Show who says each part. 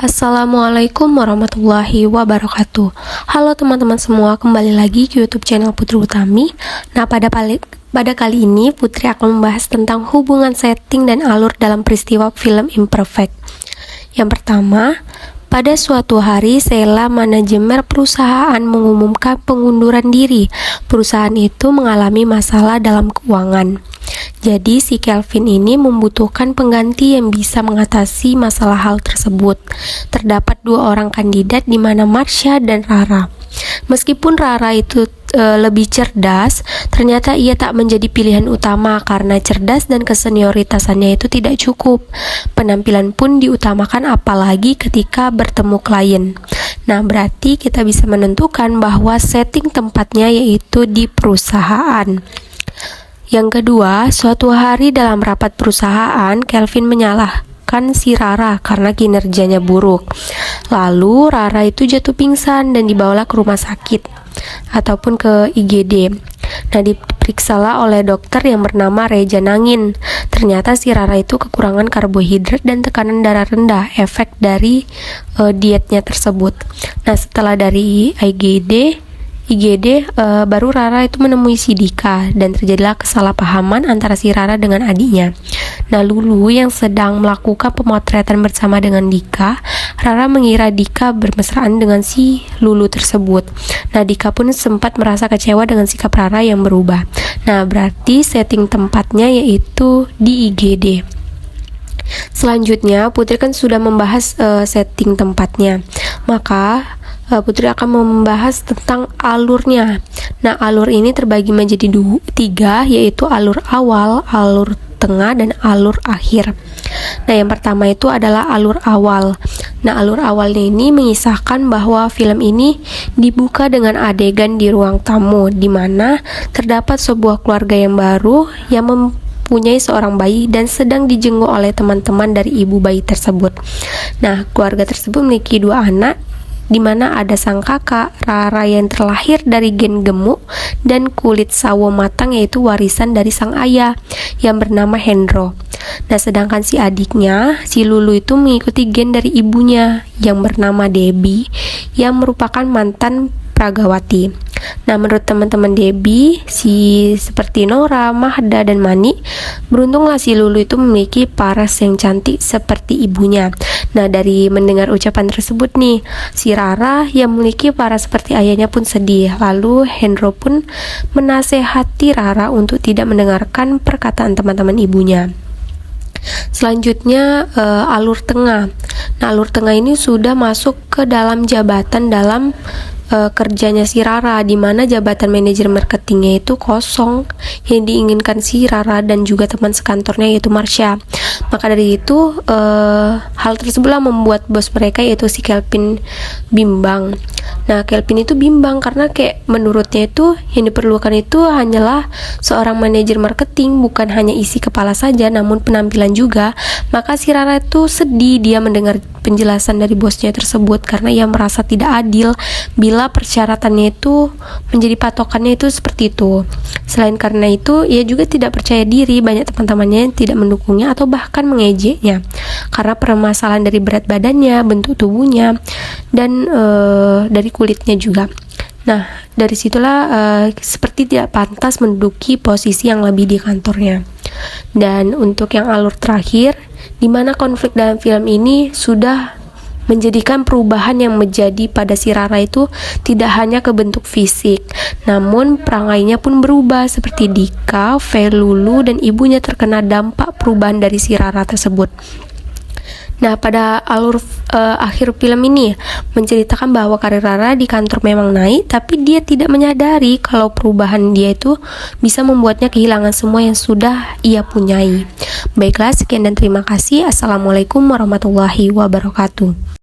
Speaker 1: Assalamualaikum warahmatullahi wabarakatuh. Halo teman-teman semua, kembali lagi ke YouTube channel Putri Utami. Nah, pada kali ini Putri akan membahas tentang hubungan setting dan alur dalam peristiwa film Imperfect. Yang pertama, pada suatu hari Sheila, manajemen perusahaan, mengumumkan pengunduran diri. Perusahaan itu mengalami masalah dalam keuangan. Jadi si Kelvin ini membutuhkan pengganti yang bisa mengatasi masalah hal tersebut. Terdapat dua orang kandidat, di mana Marsha dan Rara. Meskipun Rara itu lebih cerdas, ternyata ia tak menjadi pilihan utama karena cerdas dan kesenioritasannya itu tidak cukup. Penampilan pun diutamakan, apalagi ketika bertemu klien. Nah, berarti kita bisa menentukan bahwa setting tempatnya yaitu di perusahaan. Yang kedua, suatu hari dalam rapat perusahaan, Kelvin menyalahkan si Rara karena kinerjanya buruk. Lalu Rara itu jatuh pingsan dan dibawalah ke rumah sakit ataupun ke IGD. Nah, diperiksalah oleh dokter yang bernama Reja Nangin. Ternyata si Rara itu kekurangan karbohidrat dan tekanan darah rendah, efek dari dietnya tersebut. Nah, setelah dari IGD, baru Rara itu menemui si Dika dan terjadilah kesalahpahaman antara si Rara dengan adiknya. Nah, Lulu yang sedang melakukan pemotretan bersama dengan Dika, Rara mengira Dika bermesraan dengan si Lulu tersebut. Nah, Dika pun sempat merasa kecewa dengan sikap Rara yang berubah. Nah, berarti setting tempatnya yaitu di IGD. Selanjutnya, Putri kan sudah membahas setting tempatnya. Maka Putri akan membahas tentang alurnya. Nah, alur ini terbagi menjadi tiga, yaitu alur awal, alur tengah, dan alur akhir. Nah, yang pertama itu adalah alur awal. Nah, alur awalnya ini mengisahkan bahwa film ini dibuka dengan adegan di ruang tamu, di mana terdapat sebuah keluarga yang baru yang mempunyai seorang bayi dan sedang dijenguk oleh teman-teman dari ibu bayi tersebut. Nah, keluarga tersebut memiliki dua anak, di mana ada sang kakak Rara yang terlahir dari gen gemuk dan kulit sawo matang, yaitu warisan dari sang ayah yang bernama Hendro. Nah, sedangkan si adiknya, si Lulu, itu mengikuti gen dari ibunya yang bernama Debbie, yang merupakan mantan pragawati. Nah, menurut teman-teman Debbie, seperti Nora, Mahda, dan Mani, beruntunglah si Lulu itu memiliki paras yang cantik seperti ibunya. Nah, dari mendengar ucapan tersebut nih, si Rara yang memiliki paras seperti ayahnya pun sedih. Lalu Hendro pun menasehati Rara untuk tidak mendengarkan perkataan teman-teman ibunya. Selanjutnya alur tengah. Nah, alur tengah ini sudah masuk ke dalam jabatan dalam kerjanya si Rara, di mana jabatan manajer marketingnya itu kosong yang diinginkan si Rara dan juga teman sekantornya yaitu Marsha. Maka dari itu hal tersebutlah membuat bos mereka yaitu si Kelvin bimbang. Nah, Kelvin itu bimbang karena kayak menurutnya itu yang diperlukan itu hanyalah seorang manajer marketing, bukan hanya isi kepala saja namun penampilan juga. Maka si Rara itu sedih dia mendengar penjelasan dari bosnya tersebut karena ia merasa tidak adil bila persyaratannya itu menjadi patokannya itu seperti itu. Selain karena itu, ia juga tidak percaya diri, banyak teman-temannya yang tidak mendukungnya atau bahkan mengejeknya karena permasalahan dari berat badannya, bentuk tubuhnya, dan dari kulitnya juga. Nah, dari situlah seperti tidak pantas menduduki posisi yang lebih di kantornya. Dan untuk yang alur terakhir, di mana konflik dalam film ini sudah menjadikan perubahan yang menjadi pada si Rara itu tidak hanya ke bentuk fisik, namun perangainya pun berubah seperti Dika, Lulu, dan ibunya terkena dampak perubahan dari si Rara tersebut. Nah, pada alur akhir film ini menceritakan bahwa karir Rara di kantor memang naik, tapi dia tidak menyadari kalau perubahan dia itu bisa membuatnya kehilangan semua yang sudah ia punyai. Baiklah, sekian dan terima kasih. Assalamualaikum warahmatullahi wabarakatuh.